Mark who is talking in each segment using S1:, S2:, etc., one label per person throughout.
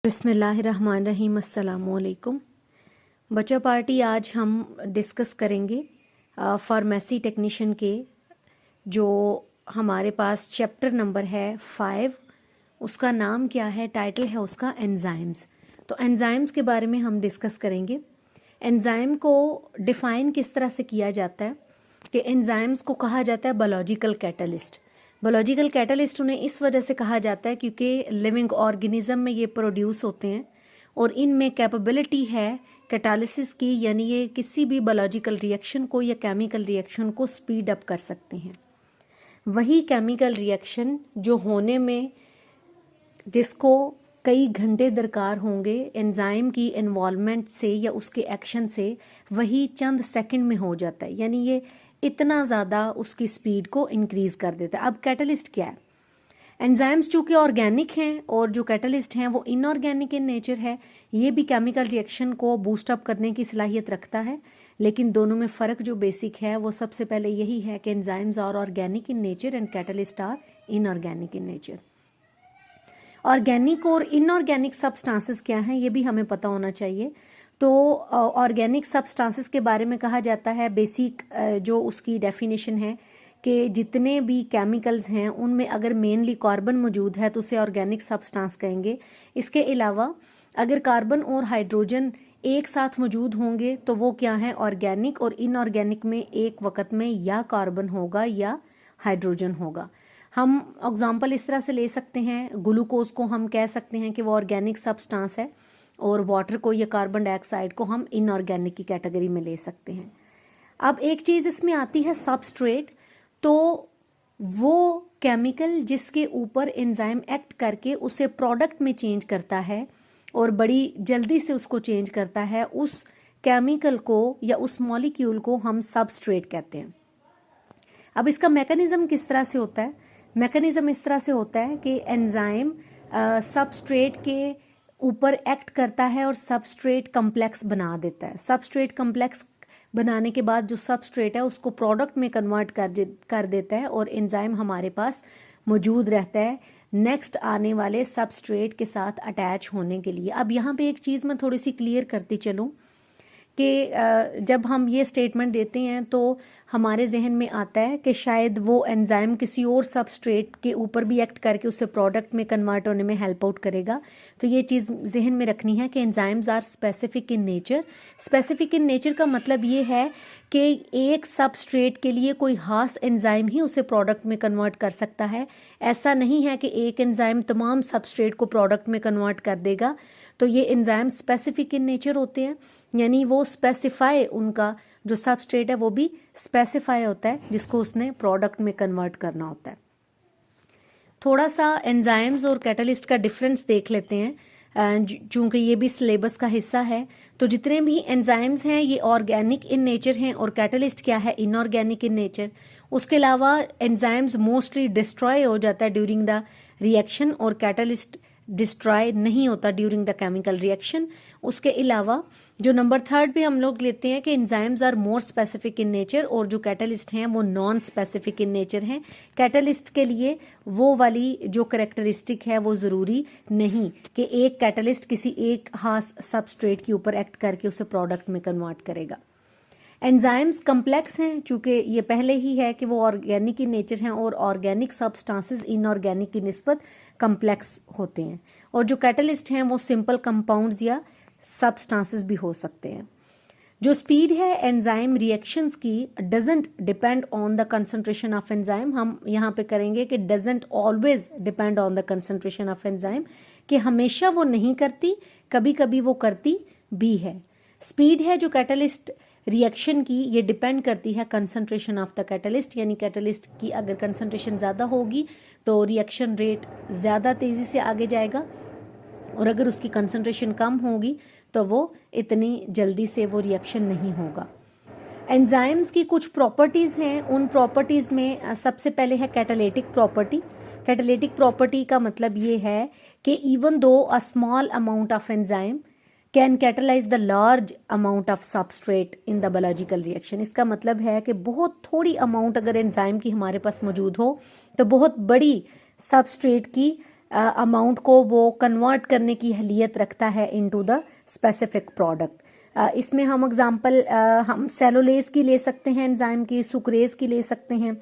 S1: बिस्मिल्लाहिर्रहमानिर्रहीम। अस्सलामुअलैकुम बच्चा पार्टी। आज हम डिस्कस करेंगे फार्मेसी टेक्नीशियन के जो हमारे पास चैप्टर नंबर है 5। उसका नाम क्या है, टाइटल है उसका एंजाइम्स। तो एंजाइम्स के बारे में हम डिस्कस करेंगे। एंजाइम को डिफ़ाइन किस तरह से किया जाता है कि एंजाइम्स को कहा जाता है बायोलॉजिकल कैटलिस्ट। बायोलॉजिकल कैटलिस्ट उन्हें इस वजह से कहा जाता है क्योंकि लिविंग ऑर्गेनिज्म में ये प्रोड्यूस होते हैं और इनमें कैपेबिलिटी है कैटालिसिस की, यानी ये किसी भी बायोलॉजिकल रिएक्शन को या केमिकल रिएक्शन को स्पीड अप कर सकते हैं। वही केमिकल रिएक्शन जो होने में जिसको कई घंटे दरकार होंगे एंजाइम की इन्वॉल्वमेंट से या उसके एक्शन से, वही चंद सेकंड में हो जाता है। यानी ये इतना ज़्यादा उसकी स्पीड को इंक्रीज कर देता है। अब कैटलिस्ट क्या है? एंजाइम्स चूँकि ऑर्गेनिक हैं और जो कैटलिस्ट हैं वो इनऑर्गेनिक इन नेचर है। ये भी केमिकल रिएक्शन को बूस्ट अप करने की सलाहियत रखता है, लेकिन दोनों में फ़र्क जो बेसिक है वो सबसे पहले यही है कि enzymes are organic in nature and catalyst are inorganic in nature. Organic और इनऑर्गेनिक सब्सटेंसेस क्या हैं ये भी हमें पता होना चाहिए। तो ऑर्गेनिक सब्सटेंसेस के बारे में कहा जाता है, बेसिक जो उसकी डेफिनेशन है कि जितने भी केमिकल्स हैं उनमें अगर मेनली कार्बन मौजूद है तो उसे ऑर्गेनिक सब्सटेंस कहेंगे। इसके अलावा अगर कार्बन और हाइड्रोजन एक साथ मौजूद होंगे तो वो क्या है, ऑर्गेनिक। और इनऑर्गेनिक में एक वक्त में या कार्बन होगा या हाइड्रोजन होगा। हम एग्जाम्पल इस तरह से ले सकते हैं, ग्लूकोज को हम कह सकते हैं कि वो ऑर्गेनिक सब्सटेंस है और वाटर को या कार्बन डाइऑक्साइड को हम इनऑर्गेनिक की कैटेगरी में ले सकते हैं। अब एक चीज़ इसमें आती है सबस्ट्रेट। तो वो केमिकल जिसके ऊपर एंजाइम एक्ट करके उसे प्रोडक्ट में चेंज करता है और बड़ी जल्दी से उसको चेंज करता है, उस केमिकल को या उस मॉलिक्यूल को हम सबस्ट्रेट कहते हैं। अब इसका मैकेनिज्म किस तरह से होता है? मैकेनिज्म इस तरह से होता है कि एंजाइम सबस्ट्रेट के ऊपर एक्ट करता है और सबस्ट्रेट कम्प्लेक्स बना देता है। सबस्ट्रेट कम्प्लेक्स बनाने के बाद जो सबस्ट्रेट है उसको प्रोडक्ट में कन्वर्ट कर देता है और एंजाइम हमारे पास मौजूद रहता है नेक्स्ट आने वाले सबस्ट्रेट के साथ अटैच होने के लिए। अब यहाँ पे एक चीज़ मैं थोड़ी सी क्लियर करती चलूँ कि जब हम ये स्टेटमेंट देते हैं तो हमारे जहन में आता है कि शायद वो एंजाइम किसी और सबस्ट्रेट के ऊपर भी एक्ट करके उसे प्रोडक्ट में कन्वर्ट होने में हेल्प आउट करेगा। तो ये चीज़ जहन में रखनी है कि enzymes are specific in nature. Specific in nature का मतलब ये है कि एक सबस्ट्रेट के लिए कोई खास एंजाइम ही उसे प्रोडक्ट में कन्वर्ट कर सकता है। ऐसा नहीं है कि एक एंजाइम तमाम सबस्ट्रेट को प्रोडक्ट में कन्वर्ट कर देगा। तो ये एंजाइम स्पेसिफिक इन नेचर होते हैं, यानी वो स्पेसिफाई, उनका जो सबस्ट्रेट है वो भी स्पेसिफाई होता है जिसको उसने प्रोडक्ट में कन्वर्ट करना होता है। थोड़ा सा एंजाइम्स और कैटलिस्ट का डिफरेंस देख लेते हैं, चूंकि ये भी सिलेबस का हिस्सा है। तो जितने भी एंजाइम्स हैं ये ऑर्गेनिक इन नेचर हैं और कैटलिस्ट क्या है, इनऑर्गेनिक इन नेचर। उसके अलावा एंजाइम्स मोस्टली डिस्ट्रॉय हो जाता है ड्यूरिंग द रिएक्शन और कैटलिस्ट डिस्ट्रॉय नहीं होता ड्यूरिंग द केमिकल रिएक्शन। उसके अलावा जो नंबर 3 पे हम लोग लेते हैं कि enzymes are more specific in nature और जो कैटलिस्ट हैं वो नॉन स्पेसिफिक इन नेचर हैं। कैटलिस्ट के लिए वो वाली जो करेक्टरिस्टिक है वो ज़रूरी नहीं कि एक कैटलिस्ट किसी एक खास सबस्ट्रेट के ऊपर एक्ट करके उसे प्रोडक्ट में कन्वर्ट करेगा। एंजाइम्स कम्प्लेक्स हैं, चूँकि ये पहले ही है कि वो ऑर्गेनिक इन नेचर हैं और ऑर्गेनिक सब्सटेंसेस इनऑर्गेनिक की निस्बत कम्प्लेक्स होते हैं। और जो कैटलिस्ट हैं वो सिंपल कंपाउंड्स या सब्सटेंसेस भी हो सकते हैं। जो स्पीड है एंजाइम रिएक्शंस की doesn't depend on the concentration of enzyme. हम यहाँ पे करेंगे कि doesn't always depend on the concentration of enzyme, कि हमेशा वो नहीं करती, कभी कभी वो करती भी है। स्पीड है जो कैटलिस्ट रिएक्शन की, ये डिपेंड करती है कंसंट्रेशन ऑफ द कैटलिस्ट, यानी कैटलिस्ट की अगर कंसंट्रेशन ज़्यादा होगी तो रिएक्शन रेट ज़्यादा तेज़ी से आगे जाएगा और अगर उसकी कंसंट्रेशन कम होगी तो वो इतनी जल्दी से वो रिएक्शन नहीं होगा। एंजाइम्स की कुछ प्रॉपर्टीज़ हैं, उन प्रॉपर्टीज़ में सबसे पहले है कैटालिटिक प्रॉपर्टी। कैटालिटिक प्रॉपर्टी का मतलब ये है कि even though a small amount of enzyme can catalyse the large amount of substrate in the biological reaction. इसका मतलब है कि बहुत थोड़ी अमाउंट अगर एंजाइम की हमारे पास मौजूद हो तो बहुत बड़ी सबस्ट्रेट की अमाउंट को वो कन्वर्ट करने की अहलियत रखता है इनटू द स्पेसिफिक प्रोडक्ट। इसमें हम एग्जांपल हम सेलुलेज की ले सकते हैं, एंजाइम की, सुक्रेज की ले सकते हैं।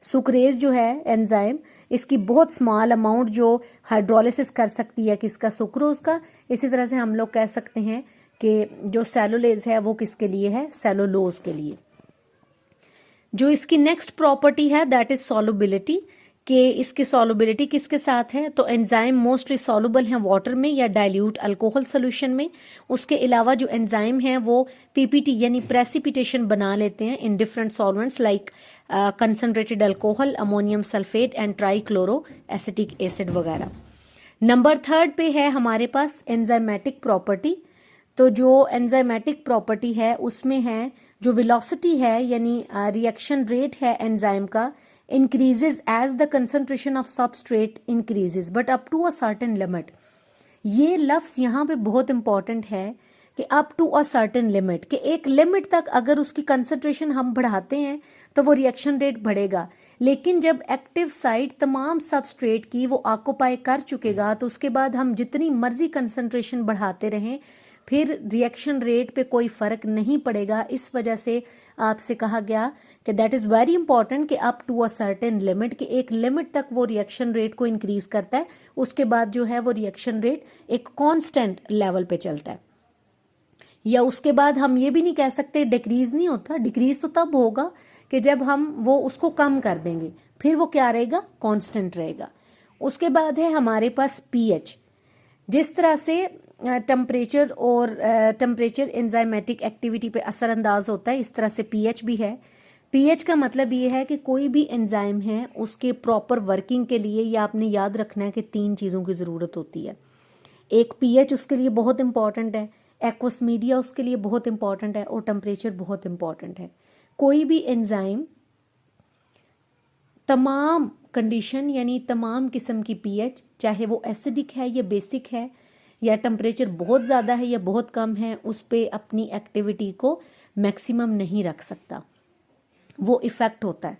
S1: सुक्रेज जो है एंजाइम, इसकी बहुत स्मॉल अमाउंट जो हाइड्रोलिसिस कर सकती है किसका, सुक्रोज का। इसी तरह से हम लोग कह सकते हैं कि जो सेलुलेज है वो किसके लिए है, सेलुलोज के लिए। जो इसकी नेक्स्ट प्रॉपर्टी है दैट इज सॉल्युबिलिटी, कि इसकी सॉल्युबिलिटी किसके साथ है, तो एंजाइम मोस्टली सॉल्युबल हैं वाटर में या डाइल्यूट अल्कोहल सोल्यूशन में। उसके अलावा जो एंजाइम हैं वो पीपीटी यानी प्रेसिपिटेशन बना लेते हैं in different solvents like concentrated alcohol, ammonium sulphate and trichloro acetic acid वगैरह। नंबर 3 पे है हमारे पास एंजाइमेटिक प्रॉपर्टी। तो जो एंजाइमेटिक प्रॉपर्टी है उसमें है जो वेलोसिटी है यानी रिएक्शन रेट है एंजाइम का, increases as the concentration of substrate increases but up to a certain limit। ये लफ्ज यहाँ पे बहुत इंपॉर्टेंट है कि up to a certain limit, कि एक लिमिट तक अगर उसकी कंसंट्रेशन हम बढ़ाते हैं तो वो रिएक्शन रेट बढ़ेगा, लेकिन जब एक्टिव साइट तमाम सबस्ट्रेट की वो ऑक्यूपाई कर चुकेगा तो उसके बाद हम जितनी मर्जी कंसंट्रेशन बढ़ाते रहें फिर रिएक्शन रेट पे कोई फर्क नहीं पड़ेगा। इस वजह से आपसे कहा गया कि दैट इज वेरी इंपॉर्टेंट कि up to a certain limit, कि एक लिमिट तक वो रिएक्शन रेट को इंक्रीज करता है, उसके बाद जो है वो रिएक्शन रेट एक कांस्टेंट लेवल पे चलता है। या उसके बाद हम ये भी नहीं कह सकते डिक्रीज नहीं होता, डिक्रीज तो तब होगा कि जब हम वो उसको कम कर देंगे, फिर वो क्या रहेगा, कांस्टेंट रहेगा। उसके बाद है हमारे पास पीएच। जिस तरह से टेम्परेचर और टेम्परेचर एंजाइमेटिक एक्टिविटी पे असरअंदाज होता है, इस तरह से पीएच भी है। पीएच का मतलब ये है कि कोई भी एंजाइम है उसके प्रॉपर वर्किंग के लिए ये आपने याद रखना है कि 3 चीज़ों की ज़रूरत होती है। एक पीएच उसके लिए बहुत इंपॉर्टेंट है, एक्वस मीडिया उसके लिए बहुत इंपॉर्टेंट है और टेम्परेचर बहुत इंपॉर्टेंट है। कोई भी एंजाइम तमाम कंडीशन यानी तमाम किस्म की पीएच, चाहे वो एसिडिक है या बेसिक है या टेम्परेचर बहुत ज़्यादा है या बहुत कम है, उस पे अपनी एक्टिविटी को मैक्सिमम नहीं रख सकता, वो इफ़ेक्ट होता है।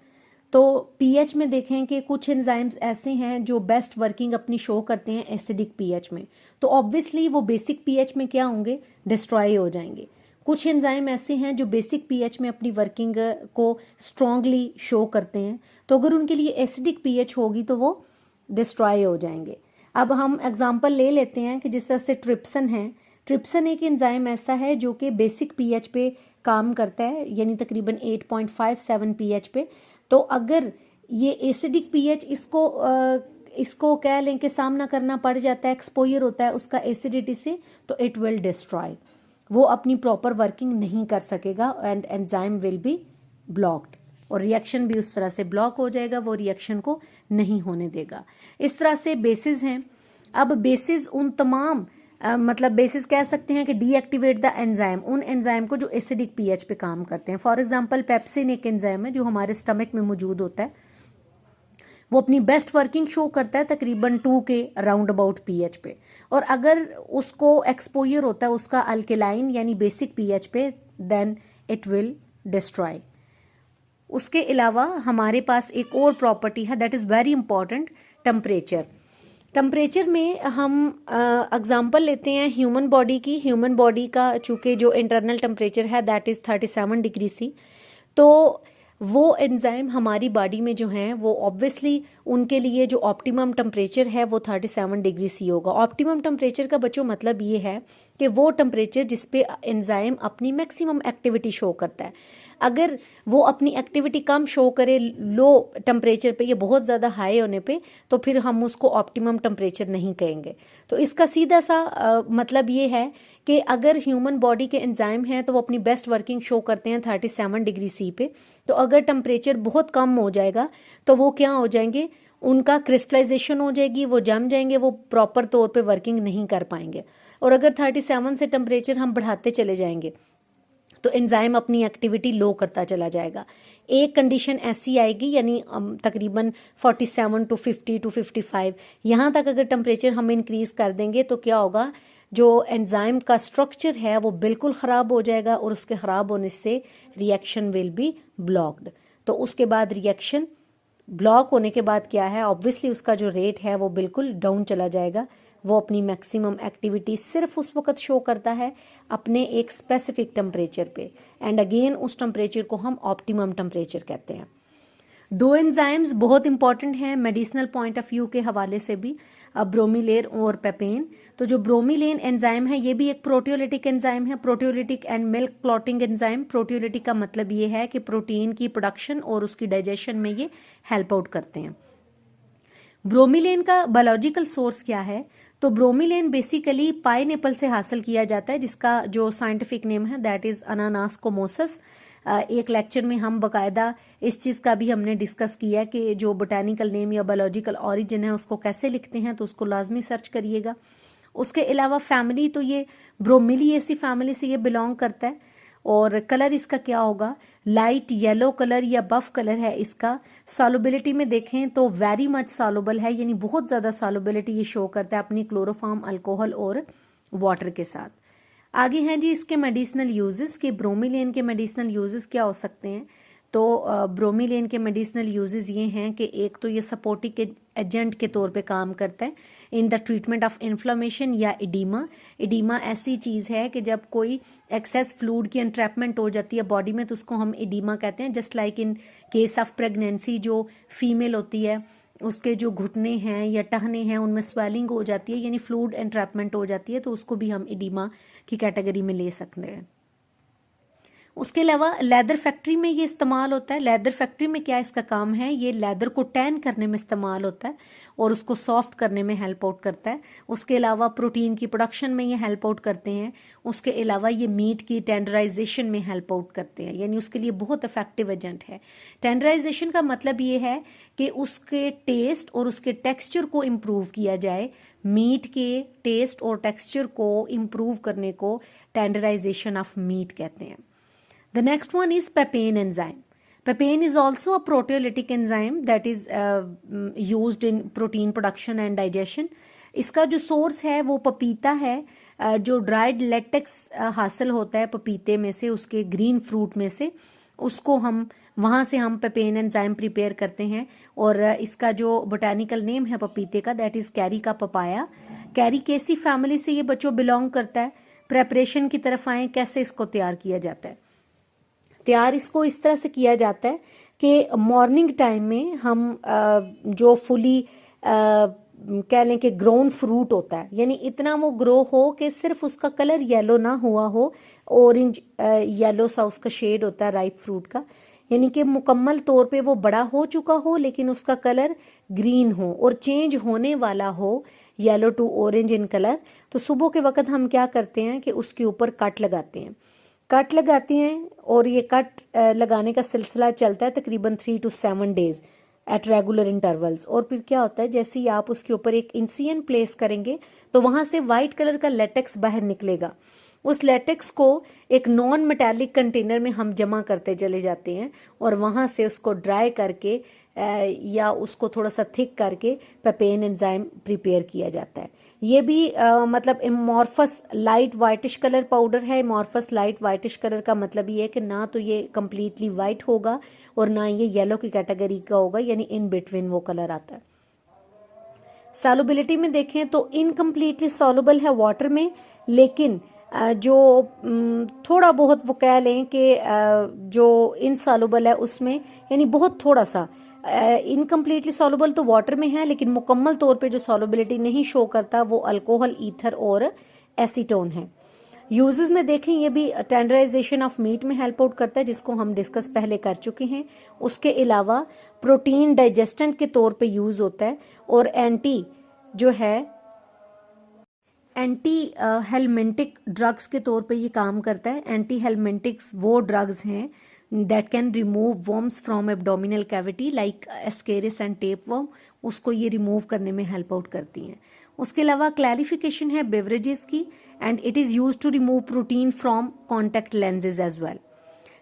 S1: तो पीएच में देखें कि कुछ एंजाइम्स ऐसे हैं जो बेस्ट वर्किंग अपनी शो करते हैं एसिडिक पीएच में, तो ऑब्वियसली वो बेसिक पीएच में क्या होंगे, डिस्ट्रॉय हो जाएंगे। कुछ एंजाइम ऐसे हैं जो बेसिक पीएच में अपनी वर्किंग को स्ट्रांगली शो करते हैं, तो अगर उनके लिए एसिडिक पीएच होगी तो वो डिस्ट्रॉय हो जाएंगे। अब हम एग्जांपल ले लेते हैं कि जिस तरह से ट्रिप्सन है। ट्रिप्सन एक एंजाइम ऐसा है जो कि बेसिक पीएच पे काम करता है यानी तकरीबन 8.57 पीएच पे। तो अगर ये एसिडिक पीएच इसको कह लें कि सामना करना पड़ जाता है, एक्सपोजर होता है उसका एसिडिटी से, तो इट विल डिस्ट्रॉय, वो अपनी प्रॉपर वर्किंग नहीं कर सकेगा and enzyme will be blocked और रिएक्शन भी उस तरह से ब्लॉक हो जाएगा, वो रिएक्शन को नहीं होने देगा। इस तरह से बेसिस हैं। अब बेसिस उन तमाम मतलब बेसिस कह सकते हैं कि डीएक्टिवेट द एंजाइम, उन एंजाइम को जो एसिडिक पीएच पे काम करते हैं। फॉर एग्जांपल पेप्सिन एक एंजाइम है जो हमारे स्टमक में मौजूद होता है, वो अपनी बेस्ट वर्किंग शो करता है तकरीबन 2 के राउंड अबाउट पीएच पे, और अगर उसको एक्सपोजर होता है उसका अल्केलाइन यानी बेसिक पीएच पे, देन इट विल डिस्ट्रॉय। उसके अलावा हमारे पास एक और प्रॉपर्टी है that is very important, temperature. Temperature में हम एग्जांपल लेते हैं ह्यूमन बॉडी की। ह्यूमन बॉडी का चूँकि जो इंटरनल टेम्परेचर है दैट इज़ 37 डिग्री सी, तो वो एंजाइम हमारी बॉडी में जो हैं वो ऑब्वियसली उनके लिए जो ऑप्टिमम टेम्परेचर है वो 37 डिग्री सी होगा। ऑप्टिमम टेम्परेचर का बच्चों मतलब ये है कि वो टेम्परेचर जिस पे एंजाइम अपनी मैक्सिमम एक्टिविटी शो करता है। अगर वो अपनी एक्टिविटी कम शो करे लो टेम्परेचर पे या बहुत ज़्यादा हाई होने पे, तो फिर हम उसको ऑप्टिमम टेम्परेचर नहीं कहेंगे। तो इसका सीधा सा मतलब ये है कि अगर ह्यूमन बॉडी के एंजाइम हैं तो वो अपनी बेस्ट वर्किंग शो करते हैं 37 डिग्री सी पे, तो अगर टेम्परेचर बहुत कम हो जाएगा तो वो क्या हो जाएंगे, उनका क्रिस्टलाइजेशन हो जाएगी, वो जम जाएंगे, वो प्रॉपर तौर पे वर्किंग नहीं कर पाएंगे। और अगर 37 से टेम्परेचर हम बढ़ाते चले जाएंगे तो एंजाइम अपनी एक्टिविटी लो करता चला जाएगा। एक कंडीशन ऐसी आएगी यानी तकरीबन 47 टू 50 टू 55 यहाँ तक अगर टेम्परेचर हम इंक्रीज कर देंगे तो क्या होगा, जो एंजाइम का स्ट्रक्चर है वो बिल्कुल ख़राब हो जाएगा और उसके ख़राब होने से रिएक्शन विल बी ब्लॉक्ड। तो उसके बाद रिएक्शन ब्लॉक होने के बाद क्या है, ऑब्वियसली उसका जो रेट है वो बिल्कुल डाउन चला जाएगा। वो अपनी मैक्सिमम एक्टिविटी सिर्फ उस वक्त शो करता है अपने एक स्पेसिफिक टेम्परेचर पे, एंड अगेन उस टेम्परेचर को हम ऑप्टिमम टेम्परेचर कहते हैं। दो एंजाइम्स बहुत इंपॉर्टेंट हैं मेडिसिनल पॉइंट ऑफ व्यू के हवाले से भी, ब्रोमीलेन और पेपेन। तो जो ब्रोमीलेन एंजाइम है ये भी एक प्रोटियोलिटिक एंजाइम है, proteolytic and milk clotting enzyme. Proteolytic का मतलब ये है कि प्रोटीन की प्रोडक्शन और उसकी डाइजेशन में ये हेल्प आउट करते हैं। ब्रोमीलेन का बायोलॉजिकल सोर्स क्या है, तो ब्रोमीलेन बेसिकली पाइनएप्पल से हासिल किया जाता है, जिसका जो साइंटिफिक नेम है दैट इज अनानास कोमोसस। एक लेक्चर में हम बकायदा इस चीज़ का भी हमने डिस्कस किया कि जो बोटानिकल नेम या बायोलॉजिकल ऑरिजिन है उसको कैसे लिखते हैं, तो उसको लाजमी सर्च करिएगा। उसके अलावा फैमिली, तो ये ब्रोमीलिएसी फैमिली से ये बिलोंग करता है। और कलर इसका क्या होगा, लाइट येलो कलर या बफ कलर है इसका। सॉल्युबिलिटी में देखें तो वेरी मच सॉल्युबल है, यानी बहुत ज़्यादा सॉल्युबिलिटी ये शो करता है अपनी क्लोरोफॉर्म, अल्कोहल और वाटर के साथ। आगे हैं जी इसके मेडिसिनल यूजेस, कि ब्रोमीलेन के मेडिसिनल यूजेस क्या हो सकते हैं। तो ब्रोमीलेन के मेडिसिनल यूजेस ये हैं कि एक तो ये सपोर्टिव एजेंट के तौर पे काम करता है in the treatment of inflammation या इडीमा। इडीमा ऐसी चीज़ है कि जब कोई एक्सेस फ्लूइड की एंट्रैपमेंट हो जाती है बॉडी में तो उसको हम इडीमा कहते हैं। Just like in case of pregnancy, जो फीमेल होती है उसके जो घुटने हैं या टहने हैं उनमें स्वेलिंग हो जाती है, यानी फ्लूइड एंट्रैपमेंट हो जाती है, तो उसको भी हम इडीमा की कैटेगरी में ले सकते हैं। उसके अलावा लेदर फैक्ट्री में ये इस्तेमाल होता है। लेदर फैक्ट्री में क्या इसका काम है, ये लेदर को टैन करने में इस्तेमाल होता है और उसको सॉफ्ट करने में हेल्प आउट करता है। उसके अलावा प्रोटीन की प्रोडक्शन में ये हेल्प आउट करते हैं। उसके अलावा ये मीट की टेंडराइजेशन में हेल्प आउट करते हैं, यानी उसके लिए बहुत इफेक्टिव एजेंट है। टेंडराइजेशन का मतलब ये है कि उसके टेस्ट और उसके टेक्सचर को इम्प्रूव किया जाए। मीट के टेस्ट और टेक्सचर को इम्प्रूव करने को टेंडराइजेशन ऑफ मीट कहते हैं। The next one is papain enzyme. Papain is also a proteolytic enzyme that is used in protein production and digestion. इसका जो सोर्स है वो पपीता है। जो ड्राइड लेटेक्स हासिल होता है पपीते में से, उसके ग्रीन फ्रूट में से, उसको हम वहाँ से हम पेपेन एंजाइम प्रिपेयर करते हैं। और इसका जो बोटानिकल नेम है पपीते का दैट इज़ कैरी का पपाया। कैरी केसी फैमिली से ये बच्चों बिलोंग करता है। प्रेपरेशन की तरफ आए, कैसे इसको तैयार किया जाता है। तैयार इसको इस तरह से किया जाता है कि मॉर्निंग टाइम में हम जो फुली कह लें कि ग्रोन फ्रूट होता है, यानी इतना वो ग्रो हो कि सिर्फ उसका कलर येलो ना हुआ हो, ऑरेंज येलो सा उसका शेड होता है राइप फ्रूट का, यानी कि मुकम्मल तौर पे वो बड़ा हो चुका हो लेकिन उसका कलर ग्रीन हो और चेंज होने वाला हो yellow to orange in colour. तो सुबह के वक्त हम क्या करते हैं कि उसके ऊपर कट लगाते हैं। कट लगाते हैं और ये कट लगाने का सिलसिला चलता है तकरीबन 3 to 7 days at regular intervals. और फिर क्या होता है, जैसे ही आप उसके ऊपर एक इंसियन प्लेस करेंगे तो वहाँ से वाइट कलर का लेटेक्स बाहर निकलेगा। उस लेटेक्स को एक नॉन मेटालिक कंटेनर में हम जमा करते चले जाते हैं और वहाँ से उसको ड्राई करके या उसको थोड़ा सा थिक करके पेपेन एंजाइम प्रिपेयर किया जाता है। ये भी मतलब amorphous light whitish colour powder है। एमॉर्फस लाइट वाइटिश कलर का मतलब ये है कि ना तो ये कम्प्लीटली वाइट होगा और ना ये येलो की कैटेगरी का होगा, यानी इन बिटवीन वो कलर आता है। सॉल्युबिलिटी में देखें तो इनकम्प्लीटली सॉल्युबल है वाटर में, लेकिन जो थोड़ा बहुत वो कह लें कि जो इनसॉल्युबल है उसमें, यानी बहुत थोड़ा सा इनकम्प्लीटली सॉल्युबल तो वाटर में है, लेकिन मुकम्मल तौर पे जो सॉल्युबिलिटी नहीं शो करता वो अल्कोहल, ईथर और एसीटोन है। यूजेस में देखें ये भी टेंडराइजेशन ऑफ मीट में हेल्प आउट करता है, जिसको हम डिस्कस पहले कर चुके हैं। उसके अलावा प्रोटीन डाइजेस्टेंट के तौर पे यूज होता है और एंटी हेलमेंटिक ड्रग्स के तौर पे ये काम करता है। एंटी हेलमेंटिक्स वो ड्रग्स हैं that can remove worms from abdominal cavity like Ascaris and tapeworm, उसको ये रिमूव करने में हेल्प आउट करती हैं। उसके अलावा क्लैरिफिकेशन है बेवरेजेस की, and it is use to remove protein from contact lenses as well.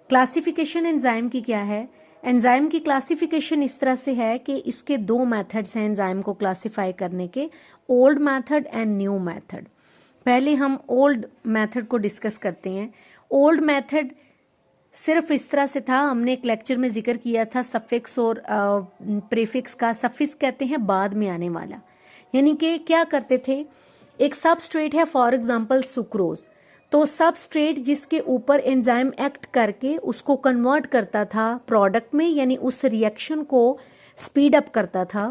S1: Classification enzyme की क्या है, एंजाइम की क्लासिफिकेशन इस तरह से है कि इसके 2 मेथड्स हैं एंजाइम को क्लासिफाई करने के, old method and new method. पहले हम ओल्ड मेथड को डिस्कस करते हैं। ओल्ड मेथड सिर्फ इस तरह से था, हमने एक लेक्चर में जिक्र किया था सफिक्स और प्रीफिक्स का। सफिक्स कहते हैं बाद में आने वाला, यानी कि क्या करते थे, एक सबस्ट्रेट है फॉर एग्जांपल सुक्रोज, तो सबस्ट्रेट जिसके ऊपर एंजाइम एक्ट करके उसको कन्वर्ट करता था प्रोडक्ट में, यानी उस रिएक्शन को स्पीड अप करता था,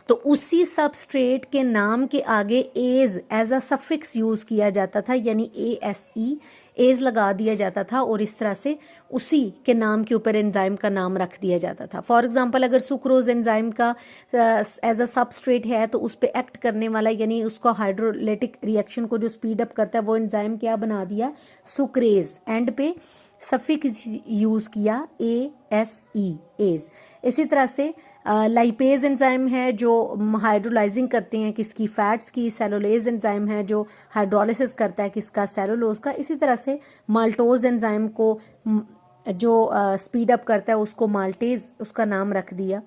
S1: तो उसी सबस्ट्रेट के नाम के आगे एज अ सफिक्स यूज किया जाता था, यानी ASE एज लगा दिया जाता था, और इस तरह से उसी के नाम के ऊपर एंजाइम का नाम रख दिया जाता था। फॉर एग्जांपल अगर सुक्रोज एंजाइम का एज अ सबस्ट्रेट है, तो उस पर एक्ट करने वाला, यानी उसका हाइड्रोलाइटिक रिएक्शन को जो स्पीड अप करता है, वो एंजाइम क्या बना दिया, सुक्रेज। एंड पे सफिक्स यूज किया ASE एज। इसी तरह से लाइपेज एंजाइम है जो हाइड्रोलाइजिंग करते हैं किसकी, फैट्स की। सेलुलोज एंजाइम है जो हाइड्रोलिसिस करता है किसका, सेलुलोज का। इसी तरह से माल्टोज एंजाइम को जो स्पीड अप करता है उसको माल्टेज उसका नाम रख दिया।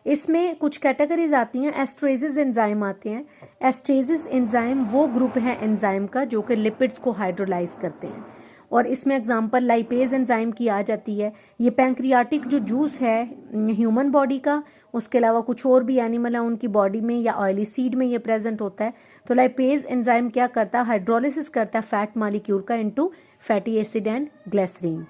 S1: इसमें कुछ कैटेगरीज आती हैं, एस्ट्रेजेस एंजाइम आते हैं। एस्ट्रेजेस एंजाइम वो ग्रुप है एंजाइम का जो कि लिपिड्स को हाइड्रोलाइज करते हैं, और इसमें एग्जांपल लाइपेज एंजाइम की आ जाती है। ये पैंक्रियाटिक जो जूस है ह्यूमन बॉडी का, उसके अलावा कुछ और भी एनिमल है उनकी बॉडी में या ऑयली सीड में ये प्रेजेंट होता है। तो लाइपेज एंजाइम क्या करता है, हाइड्रोलिसिस करता है फैट मॉलिक्यूल का into fatty acid and glycerine.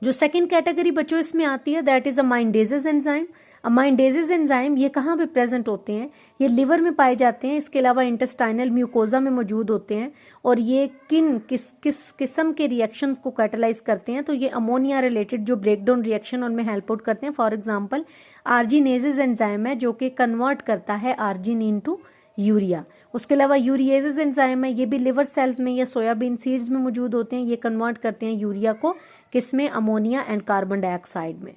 S1: जो सेकंड कैटेगरी बच्चों इसमें आती है that is amidases enzyme. Amidases enzyme ये कहाँ पे प्रेजेंट होते हैं, ये लिवर में पाए जाते हैं, इसके अलावा इंटेस्टाइनल म्यूकोजा में मौजूद होते हैं, और ये किस किस्म के रिएक्शंस को कैटलाइज करते हैं, तो ये अमोनिया रिलेटेड जो ब्रेकडाउन रिएक्शन उनमें हेल्प आउट करते हैं। फॉर एग्जांपल आर्जिनेजेस एंजाइम है जो कि कन्वर्ट करता है आर्जिन इनटू यूरिया। उसके अलावा यूरिएजेस एंजाइम है, ये भी लिवर सेल्स में या सोयाबीन सीड्स में मौजूद होते हैं, ये कन्वर्ट करते हैं यूरिया को किसमें, अमोनिया एंड कार्बन डाइऑक्साइड में।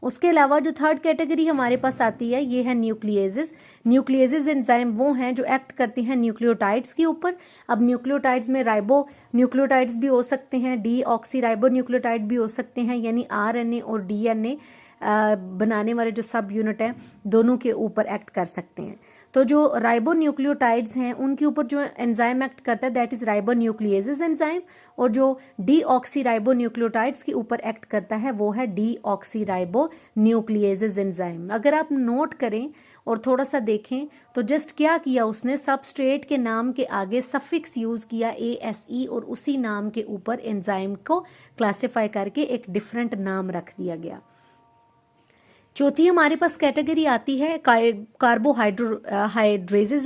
S1: उसके अलावा जो थर्ड कैटेगरी हमारे पास आती है ये है न्यूक्लिएजेस। न्यूक्लिएजेस एंजाइम वो हैं जो एक्ट करते हैं न्यूक्लियोटाइड्स के ऊपर। अब न्यूक्लियोटाइड्स में राइबो न्यूक्लियोटाइड्स भी हो सकते हैं, डीऑक्सी राइबो न्यूक्लियोटाइड भी हो सकते हैं, यानी RNA और DNA बनाने वाले जो सब यूनिट है दोनों के ऊपर एक्ट कर सकते हैं। तो जो राइबो न्यूक्लियोटाइड्स हैं उनके ऊपर जो एंजाइम एक्ट करता है that is ribo nucleases enzyme, और जो डीऑक्सी राइबो न्यूक्लियोटाइड्स के ऊपर एक्ट करता है वो है डीऑक्सी राइबो न्यूक्लिएजेस एंजाइम। अगर आप नोट करें और थोड़ा सा देखें तो जस्ट क्या किया उसने, सबस्ट्रेट के नाम के आगे सफिक्स यूज किया ASE, और उसी नाम के ऊपर एंजाइम को क्लासिफाई करके एक डिफरेंट नाम रख दिया गया। चौथी हमारे पास कैटेगरी आती है कार्बोहाइड्रेजेस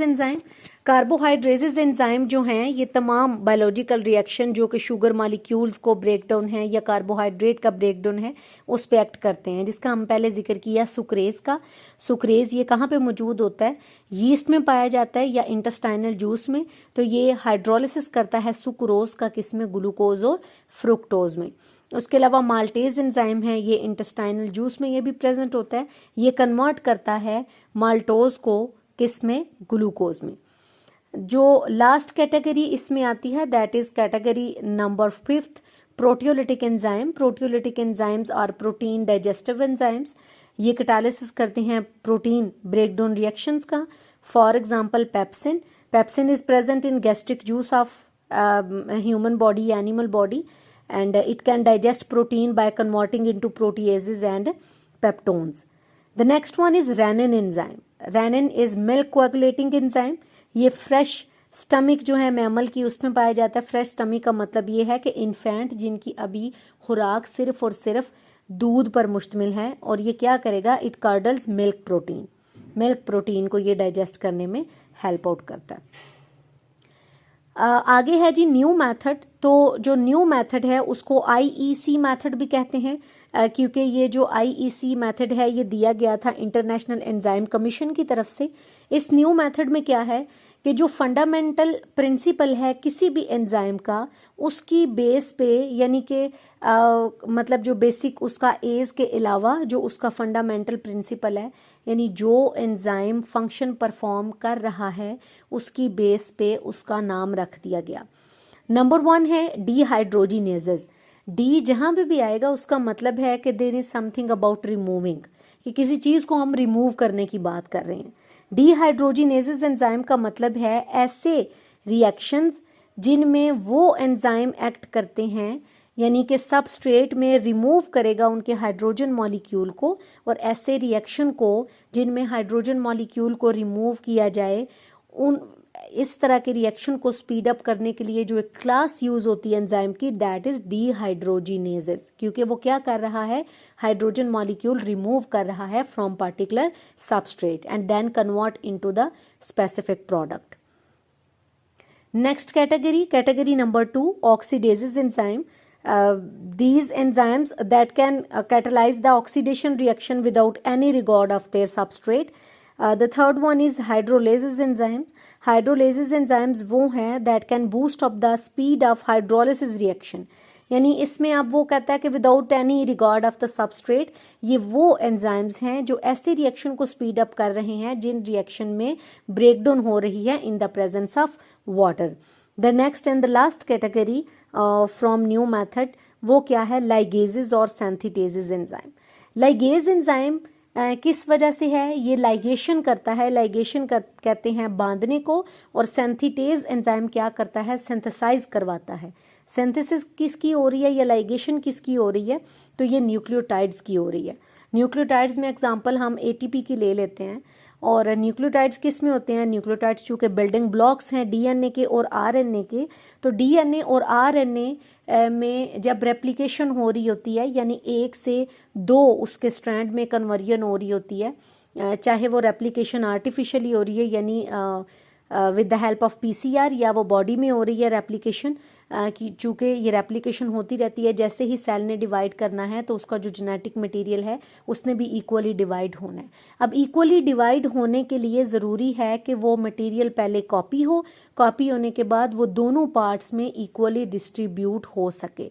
S1: एंजाइम। कार्बोहाइड्रेजेस एंजाइम जो हैं ये तमाम बायोलॉजिकल रिएक्शन जो कि शुगर मॉलिक्यूल्स को ब्रेकडाउन है या कार्बोहाइड्रेट का ब्रेकडाउन है उस पे एक्ट करते हैं, जिसका हम पहले जिक्र किया सुक्रेज का। सुक्रेज ये कहाँ पे मौजूद होता है, यीस्ट में पाया जाता है या इंटेस्टाइनल जूस में। तो ये हाइड्रोलिसिस करता है सुक्रोज का किसमें, ग्लूकोज और फ्रुक्टोज में। उसके अलावा माल्टेज एंजाइम है, ये इंटेस्टाइनल जूस में ये भी प्रेजेंट होता है, ये कन्वर्ट करता है माल्टोज को किस में, ग्लूकोज में। जो लास्ट कैटेगरी इसमें आती है that is category number 5th, proteolytic enzyme. Proteolytic enzymes are protein digestive enzymes, ये कैटालिसिस करते हैं प्रोटीन ब्रेकडाउन रिएक्शंस का। For example pepsin. Pepsin is present in gastric juice of human body, animal body, and it can digest protein by converting into proteases and peptones. The next one is renin enzyme. Renin is milk coagulating enzyme. ये fresh stomach जो है mammal की उसमें पाया जाता है। fresh stomach का मतलब ये है कि इन्फेंट जिनकी अभी खुराक सिर्फ और सिर्फ दूध पर मुश्तमिल है, और ये क्या करेगा, it curdles milk protein. Milk protein को ये डाइजेस्ट करने में हेल्प आउट करता है। आगे है जी न्यू मेथड। तो जो न्यू मेथड है उसको IEC मेथड भी कहते हैं, क्योंकि ये जो IEC मेथड है ये दिया गया था इंटरनेशनल एंजाइम कमीशन की तरफ से। इस न्यू मेथड में क्या है कि जो फंडामेंटल प्रिंसिपल है किसी भी एंजाइम का, उसकी बेस पे, यानी कि मतलब जो बेसिक उसका एज के अलावा जो उसका फंडामेंटल प्रिंसिपल है, यानी जो एंजाइम फंक्शन परफॉर्म कर रहा है उसकी बेस पे उसका नाम रख दिया गया। नंबर 1 है डीहाइड्रोजिनेजेस। डी जहां पे भी आएगा उसका मतलब है कि there is something about removing, कि किसी चीज को हम रिमूव करने की बात कर रहे हैं। डीहाइड्रोजिनेजेस एंजाइम का मतलब है ऐसे रिएक्शंस जिनमें वो एंजाइम एक्ट करते हैं यानी कि सबस्ट्रेट में रिमूव करेगा उनके हाइड्रोजन मॉलिक्यूल को, और ऐसे रिएक्शन को जिनमें हाइड्रोजन मॉलिक्यूल को रिमूव किया जाए, उन इस तरह के रिएक्शन को स्पीड अप करने के लिए जो एक क्लास यूज होती है एंजाइम की, दैट इज डीहाइड्रोजिनेजेस, क्योंकि वो क्या कर रहा है, हाइड्रोजन मॉलिक्यूल रिमूव कर रहा है from particular substrate and then convert into the specific product. Next category, category number 2, oxidases enzyme. These enzymes that can catalyze the oxidation reaction without any regard of their substrate. The third one is hydrolases enzymes. Hydrolases enzymes वो हैं that can boost up the speed of hydrolysis reaction. यानी इसमें अब वो कहता है कि without any regard of the substrate, ये वो एंजाइम्स हैं जो ऐसे रिएक्शन को स्पीड अप कर रहे हैं जिन रिएक्शन में ब्रेकडाउन हो रही है in the presence of water. The next and the last category from new method, वो क्या है, लाइगेजेस और सेंथिटेजेस एंजाइम. लाइगेज एंजाइम किस वजह से है, ये लाइगेशन करता है, लाइगेशन कहते हैं बांधने को, और सेंथिटेज एंजाइम क्या करता है, सिंथेसाइज करवाता है. सिंथेसिस किसकी हो रही है या लाइगेशन किसकी हो रही है, तो ये न्यूक्लियोटाइड्स की हो रही है. न्यूक्लियोटाइड्स में एग्जांपल हम एटीपी की ले लेते हैं. और न्यूक्लियोटाइड्स किस में होते हैं, न्यूक्लियोटाइड्स चूँकि बिल्डिंग ब्लॉक्स हैं डीएनए के और आरएनए के, तो डीएनए और आरएनए में जब रेप्लिकेशन हो रही होती है, यानी 1 से 2 उसके स्ट्रैंड में कन्वर्जन हो रही होती है, चाहे वो रेप्लिकेशन आर्टिफिशियली हो रही है यानी with the help of PCR, या वो बॉडी में हो रही है रेप्लिकेशन, कि चूँकि ये रेप्लिकेशन होती रहती है, जैसे ही सेल ने डिवाइड करना है तो उसका जो जेनेटिक मटेरियल है उसने भी इक्वली डिवाइड होना है. अब इक्वली डिवाइड होने के लिए ज़रूरी है कि वो मटेरियल पहले कॉपी हो, कॉपी होने के बाद वो दोनों पार्ट्स में इक्वली डिस्ट्रीब्यूट हो सके.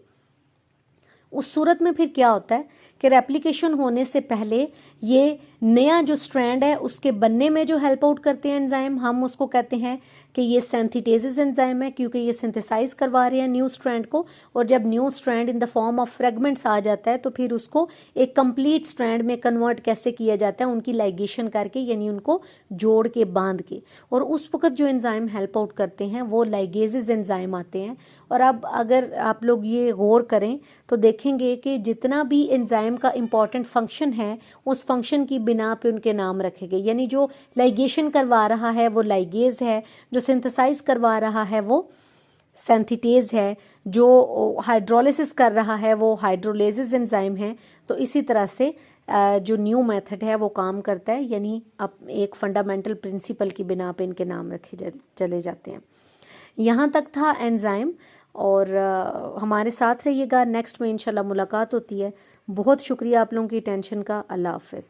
S1: उस सूरत में फिर क्या होता है कि रेप्लिकेशन होने से पहले ये नया जो स्ट्रैंड है उसके बनने में जो हेल्प आउट करते हैं एंजाइम, हम उसको कहते हैं कि ये सेंथिटेजेस एंजाइम है, क्योंकि ये सिंथेसाइज करवा रहे हैं न्यू स्ट्रैंड को. और जब new strand in the form of fragments आ जाता है तो फिर उसको एक कंप्लीट स्ट्रैंड में कन्वर्ट कैसे किया जाता है, उनकी लाइगेशन करके, यानी उनको जोड़ के बांध के. और उस वक्त जो एंजाइम हेल्प आउट करते हैं वो लाइगेजेस एंजाइम आते हैं. और अब अगर आप लोग ये गौर करें तो देखेंगे कि जितना भी एंजाइम का इम्पॉर्टेंट फंक्शन है उस फंक्शन की बिना पे उनके नाम रखे गए. यानी जो लाइगेशन करवा रहा है वो लाइगेज है, जो सिंथेसाइज करवा रहा है वो सेंथिटेज है, जो हाइड्रोलिसिस कर रहा है वो हाइड्रोलेजेस एंजाइम है. तो इसी तरह से जो न्यू मेथड है वो काम करता है, यानी अब एक फंडामेंटल प्रिंसिपल की बिना पे इनके नाम रखे चले जाते हैं. यहाँ तक था एंजाइम, और हमारे साथ रहिएगा, नेक्स्ट में इंशाल्लाह मुलाकात होती है. बहुत शुक्रिया आप लोगों की अटेंशन का. अल्लाह हाफिज़.